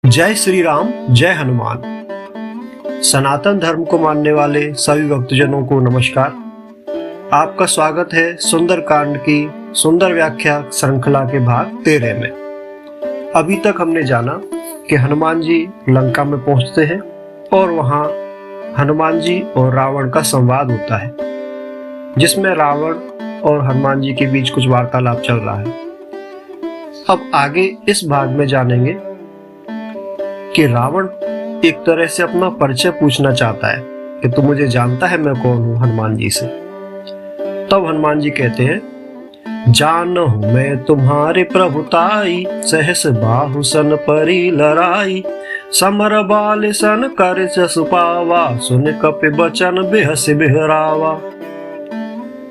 जय श्री राम, जय हनुमान। सनातन धर्म को मानने वाले सभी भक्तजनों को नमस्कार। आपका स्वागत है सुंदरकांड की सुंदर व्याख्या श्रृंखला के भाग 13 में। अभी तक हमने जाना कि हनुमान जी लंका में पहुंचते हैं और वहां हनुमान जी और रावण का संवाद होता है, जिसमें रावण और हनुमान जी के बीच कुछ वार्तालाप चल रहा है। अब आगे इस भाग में जानेंगे कि रावण एक तरह से अपना परिचय पूछना चाहता है कि तू मुझे जानता है मैं कौन हूं हनुमान जी से। तब हनुमान जी कहते हैं, जानहु मैं तुम्हारे प्रभुताई, सहस बाहु सन परी लड़ाई, समर बाल सन कर जस पावा, सुन कपि बचन बेहस बिहरावा।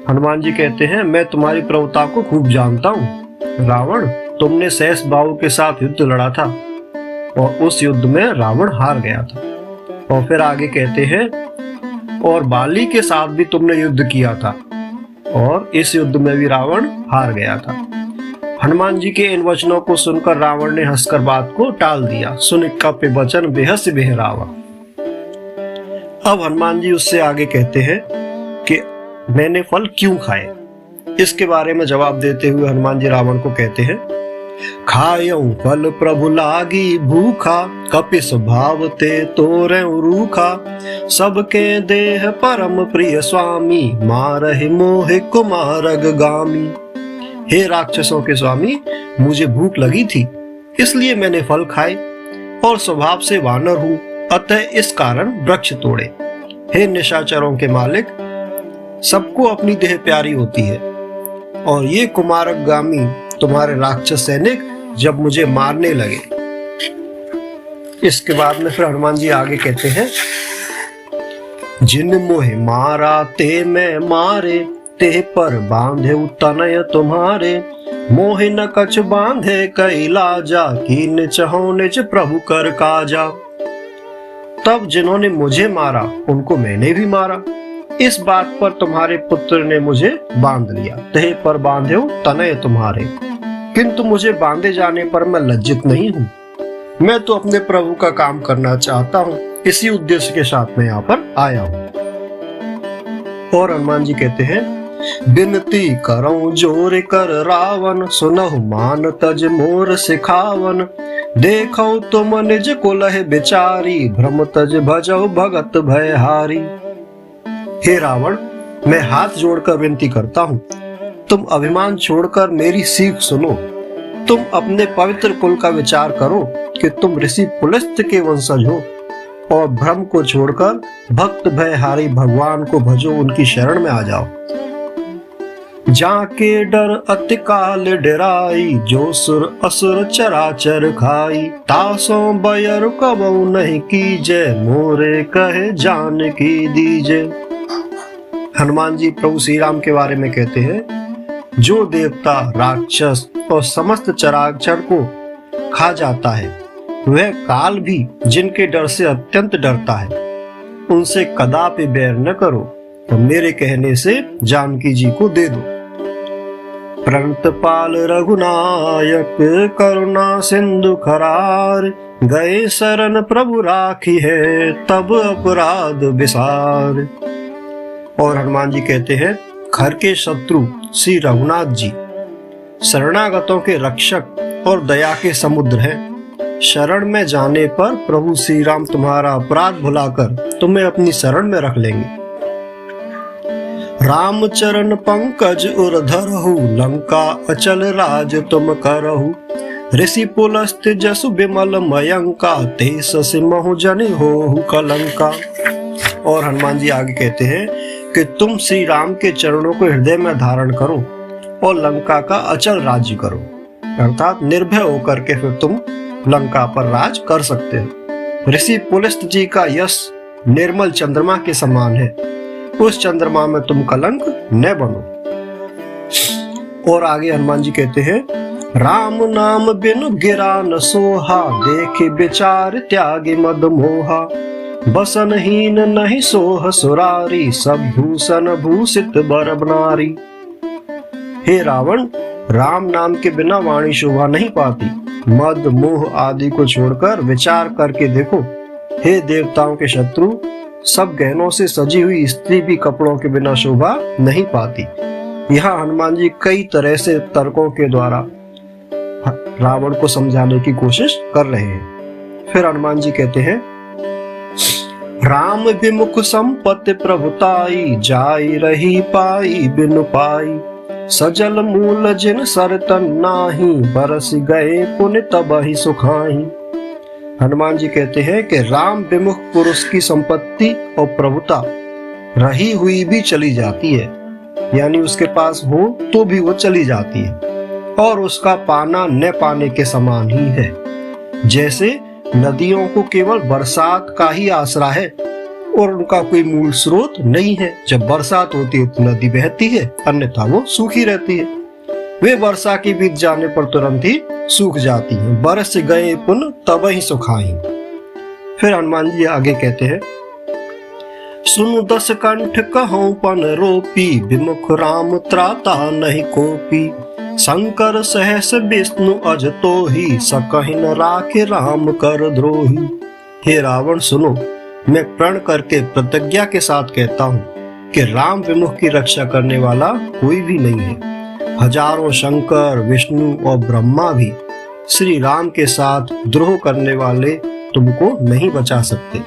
हनुमान जी कहते हैं, मैं तुम्हारी प्रभुता को खूब जानता हूँ। रावण, तुमने सहस बाहु के साथ युद्ध लड़ा था और उस युद्ध में रावण हार गया था। और फिर आगे कहते हैं, और बाली के साथ भी तुमने युद्ध किया था और इस युद्ध में भी रावण हार गया था। हनुमान जी के इन वचनों को सुनकर रावण ने हंसकर बात को टाल दिया। सुन कपि बचन बेहस बिहरावा। अब हनुमान जी उससे आगे कहते हैं कि मैंने फल क्यों खाए। इसके बारे में जवाब देते हुए हनुमान जी रावण को कहते हैं, खायऊ फल प्रभु लागी भूखा, कपि स्वभाव ते तोरे रूखा, सबके देह परम प्रिय स्वामी, मारहि मोहि कुमारग गामी। हे राक्षसों के स्वामी, मुझे भूख लगी थी इसलिए मैंने फल खाए और स्वभाव से वानर हूँ, अतः इस कारण वृक्ष तोड़े। हे निशाचरों के मालिक, सबको अपनी देह प्यारी होती है और ये कुमारक गामी तुम्हारे राक्षस सैनिक जब मुझे मारने लगे। इसके बाद में फिर हनुमान जी आगे कहते हैं, जिन मोहे मारा ते मैं मारे, ते पर बांधे तनय तुम्हारे, मोहे न कछ बांधे कई लाजा, कीन चहो निज प्रभु कर काजा। तब जिन्होंने मुझे मारा उनको मैंने भी मारा, इस बात पर तुम्हारे पुत्र ने मुझे बांध लिया। तह पर बांधे तनय तुम्हारे, किंतु मुझे बांधे जाने पर मैं लज्जित नहीं हूँ। मैं तो अपने प्रभु का काम करना चाहता हूँ, इसी उद्देश्य के साथ मैं यहाँ पर आया हूँ। और हनुमान जी कहते हैं, बिनती करऊं जोर कर रावण, सुनहु मान तज मोर सिखावन, देखो तुम निज कुलह बिचारी, भ्रम तज भजौ भगत भयहारी। हे रावण, मैं हाथ जोड़कर विनती करता हूँ, तुम अभिमान छोड़कर मेरी सीख सुनो। तुम अपने पवित्र कुल का विचार करो कि तुम ऋषि पुलस्त्य के वंशज हो और भ्रम को छोड़कर भक्त भयहारी भगवान को भजो, उनकी शरण में आ जाओ। जाके डर अति काल डराई, जो सुर असुर चराचर खाई, तासो बयर कबहु नहीं कीजे, मोरे कहे जान की दीजे। हनुमान जी प्रभु श्री राम के बारे में कहते हैं, जो देवता राक्षस और समस्त चराचर को खा जाता है, वह काल भी जिनके डर से अत्यंत डरता है, उनसे कदापि बैर न करो तो मेरे कहने से जानकी जी को दे दो। प्रणतपाल रघुनायक, करुणा सिंधु खरार, गए शरण प्रभु राखी है, तब अपराध विसार। और हनुमान जी कहते हैं, घर के शत्रु श्री रघुनाथ जी शरणागतों के रक्षक और दया के समुद्र हैं। शरण में जाने पर प्रभु श्री राम तुम्हारा अपराध भुलाकर तुम्हें अपनी शरण में रख लेंगे। राम चरण पंकज उर धरहु, लंका अचल राज तुम करहु, ऋषि पुलस्त्य जसु बिमल मयंका, ते सिमहु जनि होहु कलंका। और हनुमान जी आगे कहते हैं कि तुम श्री राम के चरणों को हृदय में धारण करो और लंका का अचल राज्य करो, अर्थात निर्भय होकर के फिर तुम लंका पर राज कर सकते हो। ऋषि पुलस्त्य जी का यश निर्मल चंद्रमा के समान है, उस चंद्रमा में तुम कलंक न बनो। और आगे हनुमान जी कहते हैं, राम नाम बिनु गिरा न सोहा, देखे विचार त्यागी मद मोहा, बसनहीन नहीं सोह सुरारी, सब भूषण भूषित बर नारी। हे रावण, राम नाम के बिना वाणी शोभा नहीं पाती मद मोह आदि को छोड़कर विचार करके देखो। हे देवताओं के शत्रु, सब गहनों से सजी हुई स्त्री भी कपड़ों के बिना शोभा नहीं पाती। यहाँ हनुमान जी कई तरह से तर्कों के द्वारा रावण को समझाने की कोशिश कर रहे हैं। फिर हनुमान जी कहते हैं, राम विमुख संपत्ति प्रभुताई, जाई रही पाई बिनु पाई, सजल मूल जिन सरतन नाही, बरस गए पुण्य तबहि सुखाई। हनुमान जी कहते हैं कि राम विमुख पुरुष की संपत्ति और प्रभुता रही हुई भी चली जाती है, यानी उसके पास हो तो भी वो चली जाती है, और उसका पाना न पाने के समान ही है। जैसे नदियों को केवल बरसात का ही आसरा है और उनका कोई मूल स्रोत नहीं है। जब बरसात होती है तो नदी बहती है, अन्यथा वो सूखी रहती है। वे वर्षा के बीत जाने पर तुरंत ही सूख जाती हैं। बरस गए पुन तब ही सुखाई। फिर हनुमान जी आगे कहते हैं, सुनु दस कंठ कहूं पन रोपी, विमुख राम त्राता नहीं कोपी, शंकर सहस विष्णु अज तो ही, सकहि न राखे राम कर द्रोही। हे रावण सुनो, मैं प्रण करके प्रतिज्ञा के साथ कहता हूँ कि राम विमुख की रक्षा करने वाला कोई भी नहीं है। हजारों शंकर विष्णु और ब्रह्मा भी श्री राम के साथ द्रोह करने वाले तुमको नहीं बचा सकते।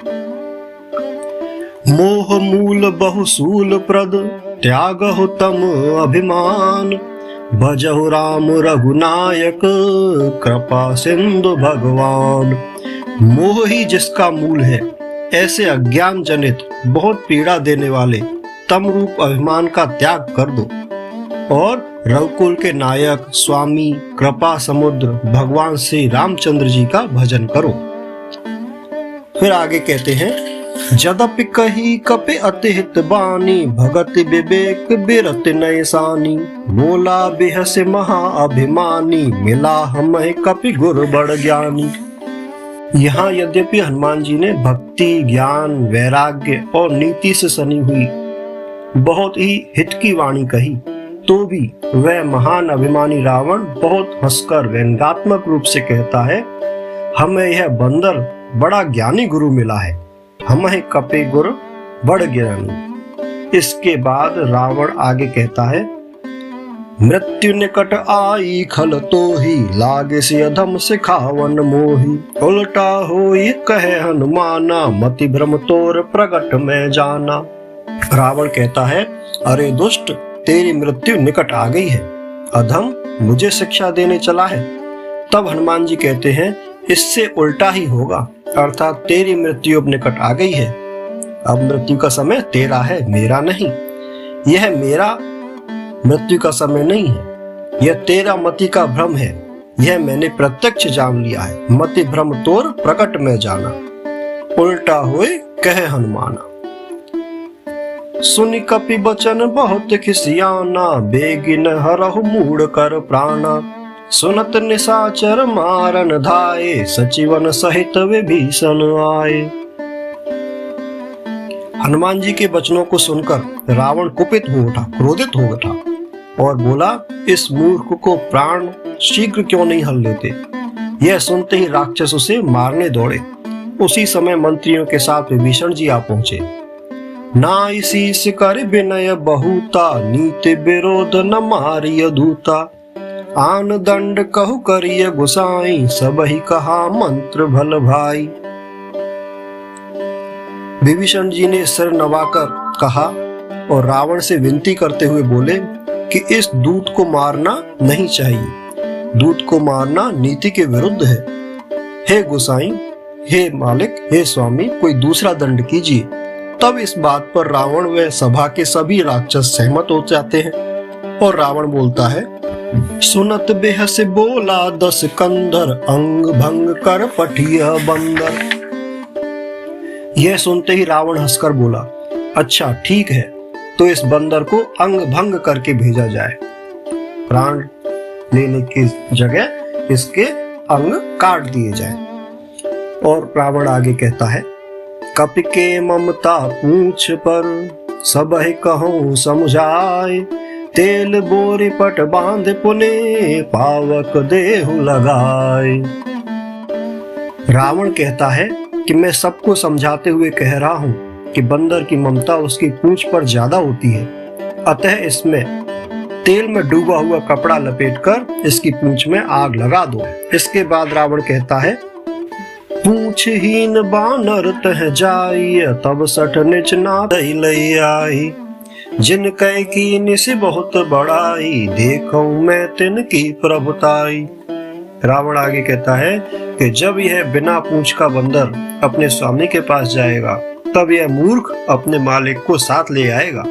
मोह मूल बहुसूल प्रद, त्यागहु तम अभिमान, भजहु राम रघुनायक, कृपा सिंधु भगवान। मोह ही जिसका मूल है, ऐसे अज्ञान जनित बहुत पीड़ा देने वाले तम रूप अभिमान का त्याग कर दो और रघुकुल के नायक स्वामी कृपा समुद्र भगवान श्री रामचंद्र जी का भजन करो। फिर आगे कहते हैं, जदपि कही कपि अति हित बानी, भगति विवेक बिरत नयसानी, बोला बेहस महा अभिमानी, मिला हमहि कपि गुर बड़ ज्ञानी। यहाँ यद्यपि हनुमान जी ने भक्ति ज्ञान वैराग्य और नीति से सनी हुई बहुत ही हित की वाणी कही, तो भी वह महान अभिमानी रावण बहुत हंसकर व्यंग्यात्मक रूप से कहता है, हमें यह बंदर बड़ा ज्ञानी गुरु मिला है, हमें कपि गुरु बड़ ज्ञानी। इसके बाद रावण आगे कहता है, मृत्यु निकट आई खल तो ही, लागे से अधम सिखावन मोही, उल्टा होई कहे हनुमाना, मति भ्रम तोर प्रगट में जाना। रावण कहता है, अरे दुष्ट, तेरी मृत्यु निकट आ गई है, अधम मुझे शिक्षा देने चला है। तब हनुमान जी कहते हैं, इससे उल्टा ही होगा, अर्थात तेरी मृत्यु अब निकट आ गई है। अब मृत्यु का समय तेरा है, मेरा नहीं। यह मेरा मृत्यु का समय नहीं है, यह तेरा मति का भ्रम है, यह मैंने प्रत्यक्ष जान लिया है। मति भ्रम तोर प्रकट में जाना, उल्टा होए कहे हनुमाना। सुनि कपि बचन बहुत खिसियाना, बेगिन हरहु मूढ़ कर प्राणा, सुनत निशाचर मारन धाये, सचिवन सहित विभीषण आए। हनुमान जी के वचनों को सुनकर रावण कुपित हो उठा, क्रोधित हो उठा और बोला, इस मूर्ख को प्राण शीघ्र क्यों नहीं हल लेते। यह सुनते ही राक्षस उसे मारने दौड़े। उसी समय मंत्रियों के साथ विभीषण जी आ पहुंचे। नाई शीस कर विनय बहुता, नीति विरोध न मारिय दूता, आन दंड कहु करिय गुसाई, सब ही कहा मंत्र भल भाई। विभीषण जी ने सिर नवाकर कहा और रावण से विनती करते हुए बोले कि इस दूत को मारना नहीं चाहिए, दूत को मारना नीति के विरुद्ध है। हे गोसाई, हे मालिक, हे स्वामी, कोई दूसरा दंड कीजिए। तब इस बात पर रावण व सभा के सभी राक्षस सहमत हो जाते हैं और रावण बोलता है, सुनत बेहस बोला दस कंधर, अंग भंग कर पठिय बंदर। यह सुनते ही रावण हंसकर बोला, अच्छा ठीक है, तो इस बंदर को अंग भंग करके भेजा जाए। प्राण लेने की जगह इसके अंग काट दिए जाए। और रावण आगे कहता है, कपि के ममता पूछ पर, सब ही कहूं समझाए, तेल बोरी पट बांध पुने पावक देहु लगाए। रावण कहता है कि मैं सबको समझाते हुए कह रहा हूँ कि बंदर की ममता उसकी पूंछ पर ज्यादा होती है, अतः इसमें तेल में डूबा हुआ कपड़ा लपेटकर इसकी पूंछ में आग लगा दो। इसके बाद रावण कहता है, पूंछहीन बानर तह जाई तब सठ निच ना दई लई आई। जिन कह की निस बहुत बड़ाई देखूं मैं तिन की प्रभुताई। रावण आगे कहता है कि जब यह बिना पूंछ का बंदर अपने स्वामी के पास जाएगा तब यह मूर्ख अपने मालिक को साथ ले आएगा,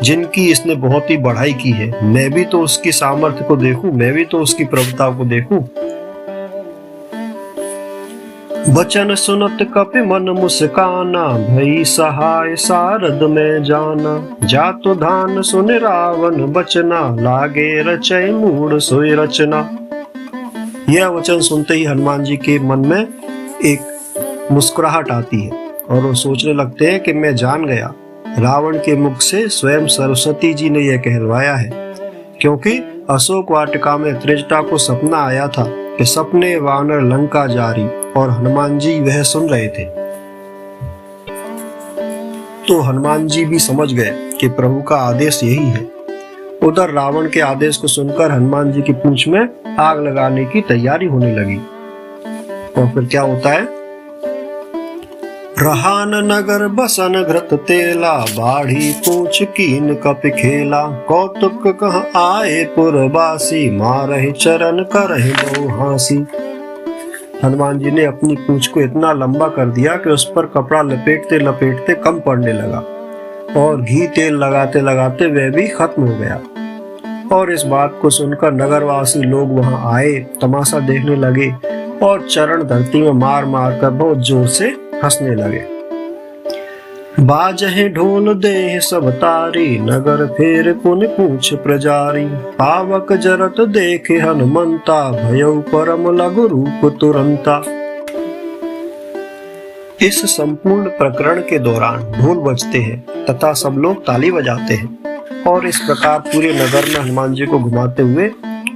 जिनकी इसने बहुत ही बढ़ाई की है। मैं भी तो उसकी सामर्थ्य को देखूं, मैं भी तो उसकी प्रभुता को देखूं। बचन सुनत कपि मन मुस्काना भई सहाय सारद में जाना। जातो धान सुन रावण बचना लागे रचय मूड सोई रचना। यह वचन सुनते ही हनुमान जी के मन में एक मुस्कुराहट आती है और वो सोचने लगते हैं कि मैं जान गया, रावण के मुख से स्वयं सरस्वती जी ने यह कहलवाया है, क्योंकि अशोक वाटिका में त्रिजटा को सपना आया था कि सपने वानर लंका जारी, और हनुमान जी वह सुन रहे थे। तो हनुमान जी भी समझ गए कि प्रभु का आदेश यही है। उधर रावण के आदेश को सुनकर हनुमान जी की पूंछ में आग लगाने की तैयारी होने लगी। और फिर क्या होता है, रहान नगर बसन घृत तेला बाढ़ी पूछ कीन कप खेला। कौतुक कह आए पुरवासी मारहि चरण करहि बहु हासी। हनुमान जी ने अपनी पूंछ को इतना लंबा कर दिया कि उस पर कपड़ा लपेटते लपेटते कम पड़ने लगा और घी तेल लगाते लगाते वह भी खत्म हो गया। और इस बात को सुनकर नगरवासी लोग वहां आए, तमाशा देखने लगे और चरण धरती में मार मार कर बहुत जोर से हंसने लगे। बाजहे ढोल दे सब तारी नगर फेर पुन पूछ प्रजारी। पावक जरत देखे हनुमंता भयउ परम लघु रूप तुरंता। इस संपूर्ण प्रकरण के दौरान ढोल बजते हैं तथा सब लोग ताली बजाते हैं और इस प्रकार पूरे नगर में हनुमान जी को घुमाते हुए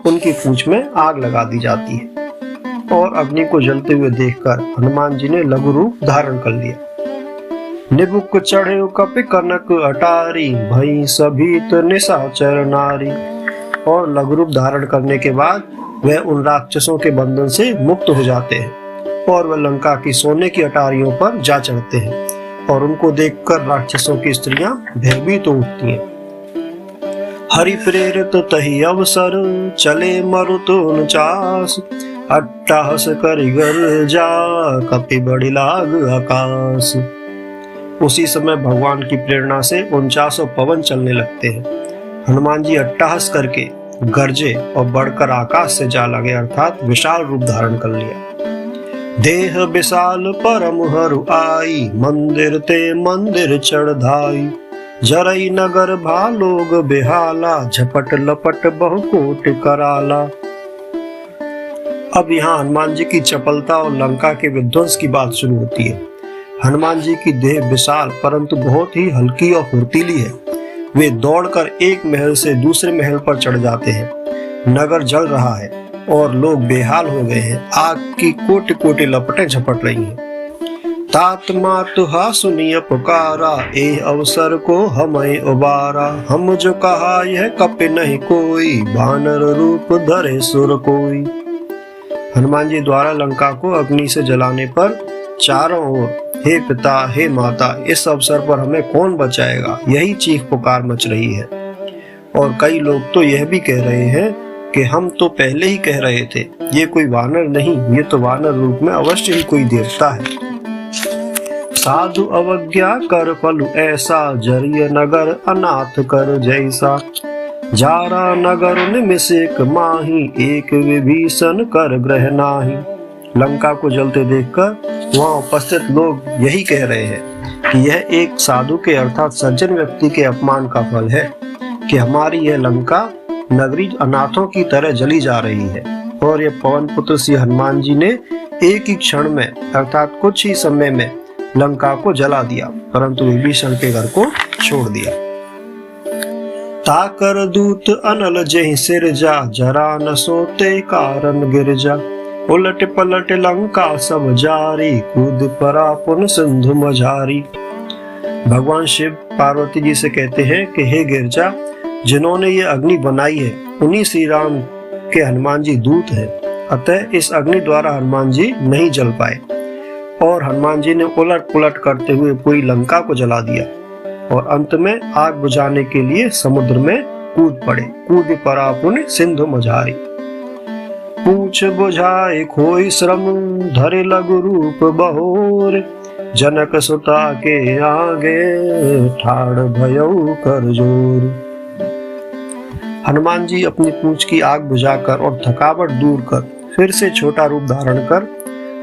उनकी पूंछ में आग लगा दी जाती है। और अग्नि को जलते हुए देखकर हनुमान जी ने लघु रूप धारण कर लिया। निबुक चढ़े कपि कनक अटारी भई सभीत निशाचर नारी। और लघु रूप धारण करने के बाद वह उन राक्षसों के बंधन से मुक्त हो जाते हैं और वह लंका की सोने की अटारियों पर जा चढ़ते हैं और उनको देखकर राक्षसों की स्त्रियां भयभीत तो उठती हैं। हरि प्रेरित तही अवसर चले मरुत 49 अट्टाहस कर गर्जा कपि बड़ी लाग आकाश। उसी समय भगवान की प्रेरणा से 49 पवन चलने लगते हैं। हनुमान जी अट्टाहस करके गरजे और बढ़कर आकाश से जा लगे, अर्थात विशाल रूप धारण कर लिया। देह विशाल परम हरु आई मंदिर ते मंदिर चढ़ाई। जरई नगर भालोग बेहाला झपट लपट बहुकोट कराला। अब यहाँ हनुमान जी की चपलता और लंका के विध्वंस की बात शुरू होती है। हनुमान जी की देह विशाल परंतु बहुत ही हल्की और फुर्तीली है। वे दौड़कर एक महल से दूसरे महल पर चढ़ जाते हैं। नगर जल रहा है और लोग बेहाल हो गए हैं। आग की कोटि कोटि लपटें झपट रही हैं। तात मातु हा सुनिय पुकारा ए अवसर को हमें उबारा। हम जो कहा यह कपि नहीं कोई बानर रूप धरे सुर कोई। हनुमान जी द्वारा लंका को अग्नि से जलाने पर चारों ओर हे पिता हे माता इस अवसर पर हमें कौन बचाएगा, यही चीख पुकार मच रही है। और कई लोग तो यह भी कह रहे हैं कि हम तो पहले ही कह रहे थे ये कोई वानर नहीं, ये तो वानर रूप में अवश्य ही कोई देवता है। साधु अवज्ञा कर फल ऐसा जरिय नगर अनाथ कर जैसा। जारा नगर निमिषेक माही एक विभीषण कर ग्रह नाही। लंका को जलते देखकर वहां उपस्थित लोग यही कह रहे हैं कि यह एक साधु के अर्थात सज्जन व्यक्ति के अपमान का फल है कि हमारी यह लंका नगरी अनाथों की तरह जली जा रही है। और ये पवन पुत्र श्री हनुमान जी ने एक ही क्षण में अर्थात कुछ ही समय में लंका को जला दिया, परंतु विभीषण के घर को छोड़ दिया। ताकर दूत अनल जहि सिर जा, जरा न सोते कारण गिर जा। उलट पलट लंका सब जारी, कूद परा पुन सिंधु मझारी। भगवान शिव पार्वती जी से कहते हैं कि हे गिरजा, जिन्होंने ये अग्नि बनाई है उन्हीं श्री राम के हनुमान जी दूत हैं, अतः इस अग्नि द्वारा हनुमान जी नहीं जल पाए। और हनुमान जी ने उलट पुलट करते हुए पूरी लंका को जला दिया और अंत में आग बुझाने के लिए समुद्र में कूद पड़े। कूद परा पुन सिंधु मझारी। पूछ बुझाए खोई श्रम, धरे लघु रूप बहोर। जनक सुता के आगे, ठाड़ भयउ कर जोर। हनुमान जी अपनी पूंछ की आग बुझाकर और थकावट दूर कर फिर से छोटा रूप धारण कर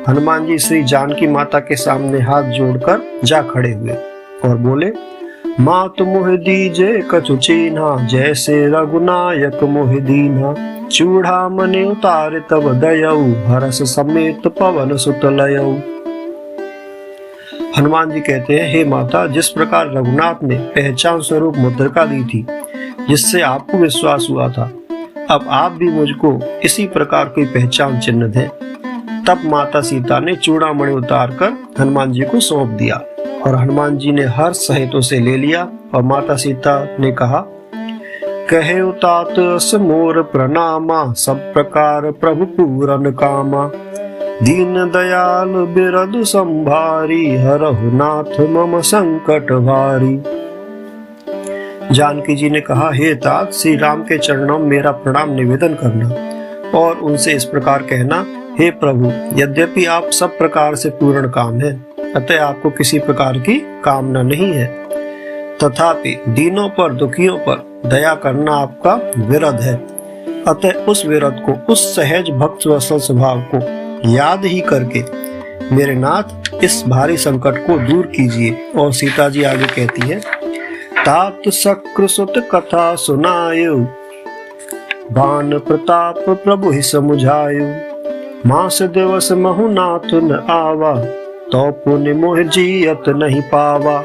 हनुमान जी श्री जानकी माता के सामने हाथ जोड़कर जा खड़े हुए और बोले, मात मोह दीजे कछु चीन्हा, जैसे रघुनायक मोह दीन्हा। चूड़ा मने उतार तब दयऊ, हरस समेत पवन सुत लयऊ। हनुमान जी कहते हैं, हे माता, जिस प्रकार रघुनाथ ने पहचान स्वरूप मुद्रिका दी थी जिससे आपको विश्वास हुआ था, अब आप भी मुझको इसी प्रकार कोई पहचान चिन्ह दें। तब माता सीता ने चूड़ामणि उतार कर हनुमान जी को सौंप दिया और हनुमान जी ने हर्ष सहित उसे ले लिया और माता सीता ने कहा, कहे उतात अस मोर प्रणामा, सब प्रकार प्रभु पूरन कामा। दीन दयाल बिरदु संभारी, हरहु नाथ मम संकट भारी। जानकी जी ने कहा, हे तात, श्री राम के चरणों में मेरा प्रणाम निवेदन करना और उनसे इस प्रकार कहना, हे प्रभु, यद्यपि आप सब प्रकार से पूर्ण काम हैं, अतः आपको किसी प्रकार की कामना नहीं है, तथापि दीनों पर दुखियों पर दया करना आपका विरध है। अतः उस विरध को, उस सहज भक्त वत्सल स्वभाव को याद ही करके मेरे नाथ इस भारी संकट को दूर कीजिए। और सीता जी आगे कहती है, तात शक्र सुत कथा सुनायु, बाण प्रताप प्रभु ही समुझायु। मास दिवस महु नाथ न आवा, तो पुण्य मोह जियत नहीं पावा।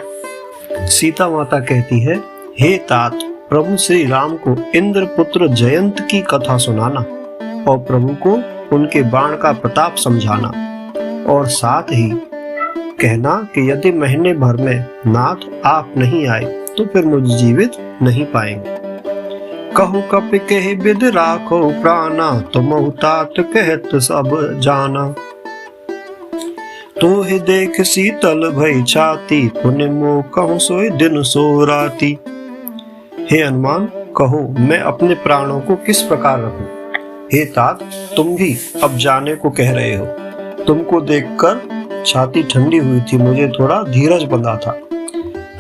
सीता माता कहती है, हे तात, प्रभु श्री राम को इंद्र पुत्र जयंत की कथा सुनाना और प्रभु को उनके बाण का प्रताप समझाना और साथ ही कहना कि यदि महीने भर में नाथ आप नहीं आए तो फिर मुझे जीवित नहीं पाएंगे। कहु कपि कहि बिद राखो प्राणा, तुम तात कहत सब जाना। तो ही देख शीतल भई छाती, पुण्य मोह कहूँ सोई दिन सो राती। हे हनुमान, कहो मैं अपने प्राणों को किस प्रकार रखूं? हे तात, तुम भी अब जाने को कह रहे हो। तुमको देखकर छाती ठंडी हुई थी, मुझे थोड़ा धीरज बंधा था।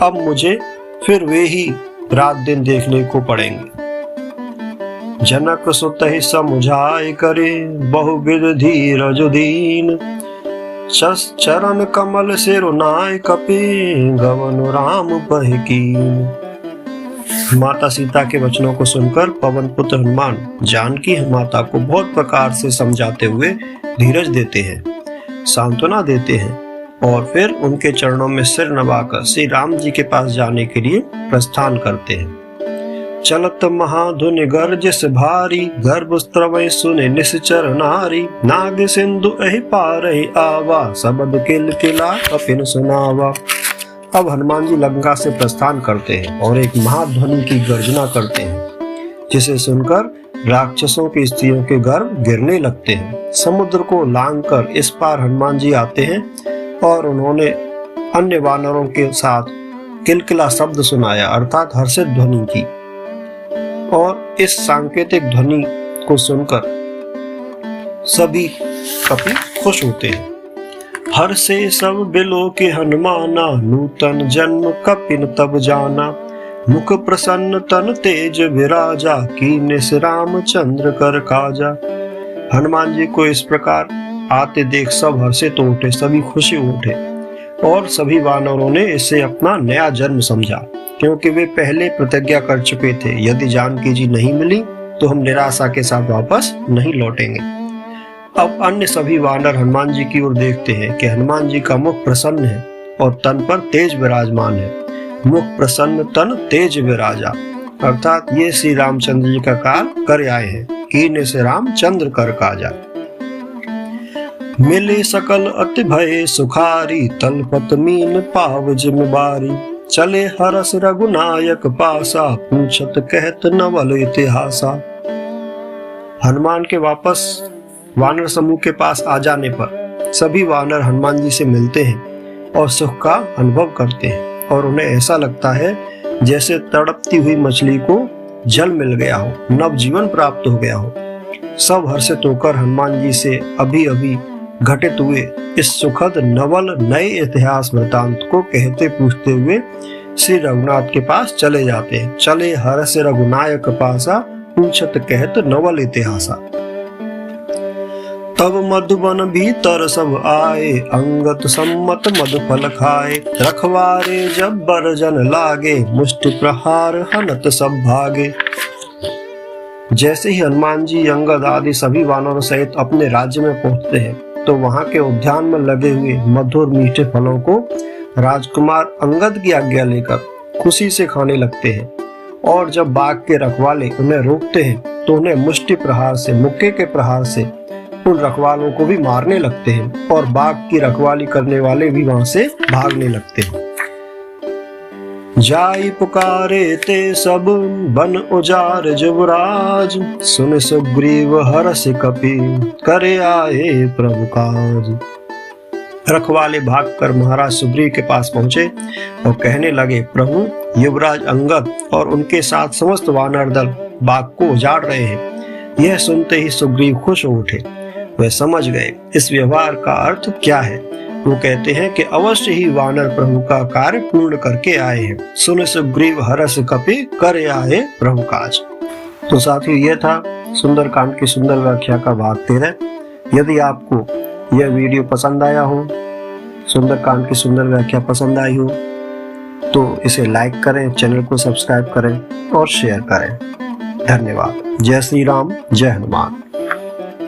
अब मुझे फिर वे ही रात दिन देखने को पड़ेंगे। जनक सुत ही समुझाए करे, बहुविध धीरज दीन। चरण कमल से रुनाए कपि, गवन राम बहकीन। माता सीता के वचनों को सुनकर पवन पुत्र हनुमान जानकी माता को बहुत प्रकार से समझाते हुए धीरज देते हैं, सांत्वना देते हैं और फिर उनके चरणों में सिर नवाकर श्री राम जी के पास जाने के लिए प्रस्थान करते हैं। चलत महाधुनि गर्जिस भारी, गर्भ स्त्रवै सुने निश्चर नारी। नाग सिंधु एहि पारहि आवा, सबद किल किला कपिन सुनावा। अब हनुमान जी लंका से प्रस्थान करते हैं और एक महाध्वनि की गर्जना करते हैं, जिसे सुनकर राक्षसों की स्त्रियों के गर्भ गिरने लगते हैं। समुद्र को लांघकर इस पार हनुमान जी आते हैं और उन्होंने अन्य वानरों के साथ किलकिला शब्द सुनाया, अर्थात हर्षित ध्वनि की। और इस सांकेतिक ध्वनि को सुनकर सभी कपि खुश होते हैं। हर से सब बिलो के हनुमाना, नूतन जन्म कपिन तब जाना। मुख प्रसन्न तन तेज विराजा, कीने से रामचंद्र कर काजा। हनुमान जी को इस प्रकार आते देख सब हर्षित उठे, सभी खुशी उठे और सभी वानरों ने इसे अपना नया जन्म समझा, क्योंकि वे पहले प्रतिज्ञा कर चुके थे, यदि जानकी जी नहीं मिली तो हम निराशा के साथ वापस नहीं लौटेंगे। अब अन्य सभी वानर हनुमान जी की ओर देखते हैं कि हनुमान जी का मुख प्रसन्न है और तन पर तेज विराजमान है। मुख प्रसन्न तन तेज विराजा। अर्थात ये श्री रामचंद्र जी का कार्य कर आए हैं। कीने से रामचंद्र कर काजा। मिले सकल अति भय सुखारी, तलपत मीन पाव जिम्मेवारी। चले हरस रघुनायक पासा, पूछत कहत नवल इतिहासा। हनुमान के वापस वानर समूह के पास आ जाने पर सभी वानर हनुमान जी से मिलते हैं और सुख का अनुभव करते हैं और उन्हें ऐसा लगता है जैसे तड़पती हुई मछली को जल मिल गया हो, नव जीवन प्राप्त हो गया हो। सब हर्षित होकर हनुमान जी से अभी अभी घटित हुए इस सुखद नवल नए इतिहास वृतांत को कहते पूछते हुए श्री रघुनाथ के पास चले जाते हैं। चले हर्ष रघुनायक पासा, पूछत कहत नवल इतिहासा। तब मधुबन भीतर सब आए, अंगत सम्मत मधुफल खाए। रखवारे जब बरजन लागे, मुष्टि प्रहार हनत सब भागे। जैसे ही हनुमान जी अंगद आदि सभी वानरों सहित अपने राज्य में पहुंचते हैं तो वहां के उद्यान में लगे हुए मधुर मीठे फलों को राजकुमार अंगद की आज्ञा लेकर खुशी से खाने लगते हैं। और जब बाग के रखवाले उन्हें रोकते हैं तो उन्हें मुष्टि प्रहार से, मुक्के के प्रहार से उन रखवालों को भी मारने लगते हैं और बाग की रखवाली करने वाले भी वहां से भागने लगते हैं। जाई पुकारे ते सब, बन उजार जुबराज। सुन सुग्रीव हरष कपि, करे आए प्रभु काज। रखवाले भागकर महाराज सुग्रीव के पास पहुंचे और कहने लगे, प्रभु युवराज अंगद और उनके साथ समस्त वानर दल बाग को उजाड़ रहे हैं। यह सुनते ही सुग्रीव खुश हो उठे। वे समझ गए इस व्यवहार का अर्थ क्या है। वो कहते हैं कि अवश्य ही वानर प्रभु का कार्य पूर्ण करके आए हैं। सुन सुग्रीव हरष कपि, करे आए प्रभु काज। तो साथियों, यह था सुंदरकांड की सुंदर व्याख्या का भाग 13। यदि आपको यह वीडियो पसंद आया हो, सुंदरकांड की सुंदर व्याख्या पसंद आई हो, तो इसे लाइक करें, चैनल को सब्सक्राइब करें और शेयर करें। धन्यवाद। जय श्री राम, जय हनुमान।